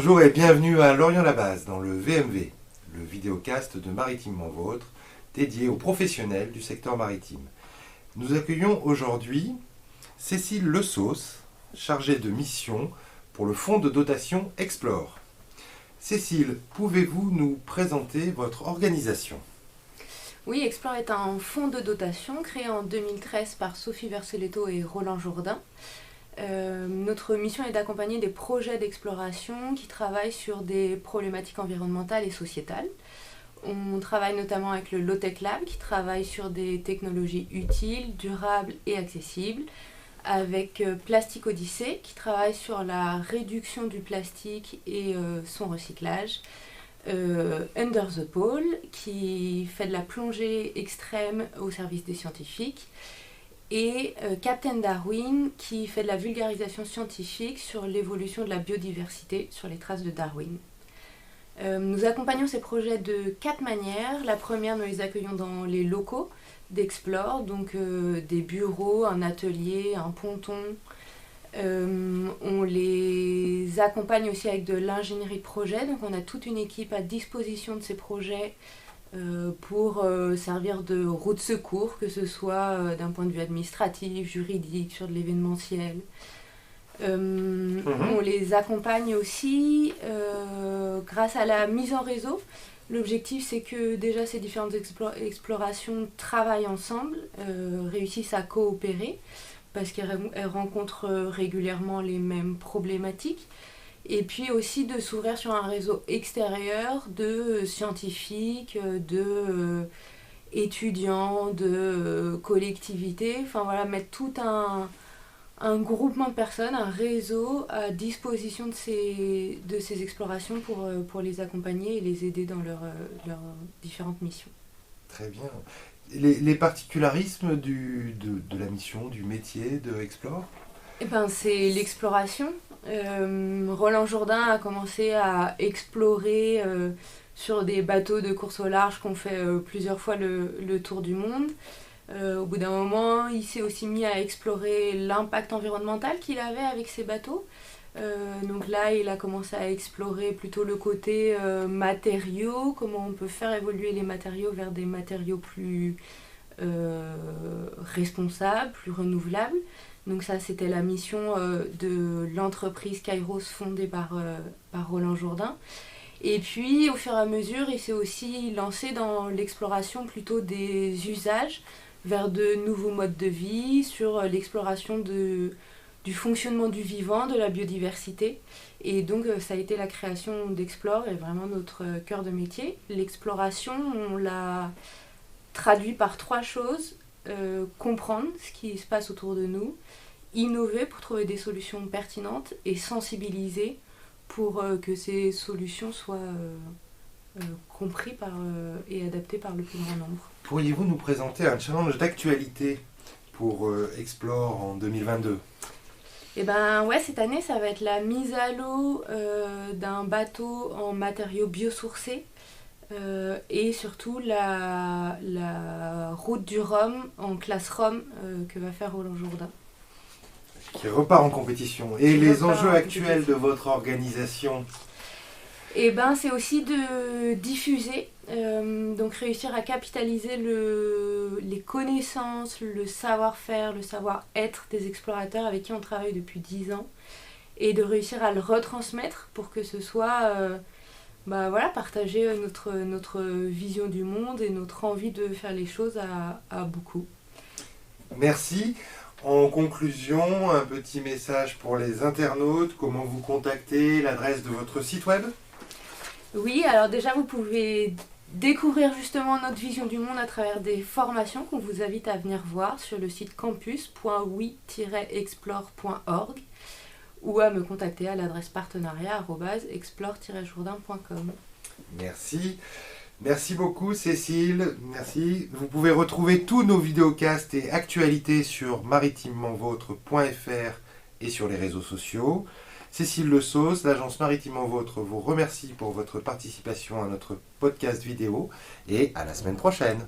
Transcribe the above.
Bonjour et bienvenue à Lorient-la-Base dans le VMV, le vidéocast de Maritimement Vôtre, dédié aux professionnels du secteur maritime. Nous accueillons aujourd'hui Cécile Le Sauce, chargée de mission pour le fonds de dotation Explore. Cécile, pouvez-vous nous présenter votre organisation ? Oui, Explore est un fonds de dotation créé en 2013 par Sophie Verceletto et Roland Jourdain. Notre mission est d'accompagner des projets d'exploration qui travaillent sur des problématiques environnementales et sociétales. On travaille notamment avec le Low-Tech Lab qui travaille sur des technologies utiles, durables et accessibles, avec Plastic Odyssey qui travaille sur la réduction du plastique et son recyclage, Under the Pole qui fait de la plongée extrême au service des scientifiques, et Captain Darwin qui fait de la vulgarisation scientifique sur l'évolution de la biodiversité sur les traces de Darwin. Nous accompagnons ces projets de 4 manières. La première, nous les accueillons dans les locaux d'Explore, donc des bureaux, un atelier, un ponton. On les accompagne aussi avec de l'ingénierie de projet, donc on a toute une équipe à disposition de ces projets pour servir de roue de secours, que ce soit d'un point de vue administratif, juridique, sur de l'événementiel. On les accompagne aussi grâce à la mise en réseau. L'objectif, c'est que déjà ces différentes explorations travaillent ensemble, réussissent à coopérer, parce qu'elles rencontrent régulièrement les mêmes problématiques. Et puis aussi de s'ouvrir sur un réseau extérieur de scientifiques, de étudiants, de collectivités. Enfin voilà, mettre tout un groupement de personnes, un réseau à disposition de ces explorations pour les accompagner et les aider dans leurs différentes missions. Très bien. Les particularismes de la mission, du métier de Explore ? C'est l'exploration. Roland Jourdain a commencé à explorer sur des bateaux de course au large qu'on fait plusieurs fois le tour du monde. Au bout d'un moment, il s'est aussi mis à explorer l'impact environnemental qu'il avait avec ses bateaux. Donc là, il a commencé à explorer plutôt le côté matériaux, comment on peut faire évoluer les matériaux vers des matériaux plus responsables, plus renouvelables. Donc ça, c'était la mission de l'entreprise Kairos fondée par Roland Jourdain. Et puis, au fur et à mesure, il s'est aussi lancé dans l'exploration plutôt des usages vers de nouveaux modes de vie, sur l'exploration du fonctionnement du vivant, de la biodiversité. Et donc, ça a été la création d'Explore et vraiment notre cœur de métier. L'exploration, on l'a traduit par 3 choses. Comprendre ce qui se passe autour de nous, innover pour trouver des solutions pertinentes et sensibiliser pour que ces solutions soient comprises et adaptées par le plus grand nombre. Pourriez-vous nous présenter un challenge d'actualité pour Explore en 2022 ? Cette année, ça va être la mise à l'eau d'un bateau en matériaux biosourcés. Et surtout la route du Rhum en classe Rhum que va faire Roland Jourdain. Qui repart en compétition. Et les enjeux actuels de votre organisation ? C'est aussi de diffuser, donc réussir à capitaliser les connaissances, le savoir-faire, le savoir-être des explorateurs avec qui on travaille depuis 10 ans, et de réussir à le retransmettre pour que ce soit partager notre vision du monde et notre envie de faire les choses à beaucoup. Merci. En conclusion, un petit message pour les internautes. Comment vous contacter, l'adresse de votre site web ? Oui, alors déjà vous pouvez découvrir justement notre vision du monde à travers des formations qu'on vous invite à venir voir sur le site campus.oui-explore.org ou à me contacter à l'adresse partenariat@explore-jourdain.com. Merci. Merci beaucoup Cécile. Merci. Vous pouvez retrouver tous nos vidéocasts et actualités sur maritimementvôtre.fr et sur les réseaux sociaux. Cécile Le Sauce, l'agence Maritimement Vôtre, vous remercie pour votre participation à notre podcast vidéo et à la semaine prochaine.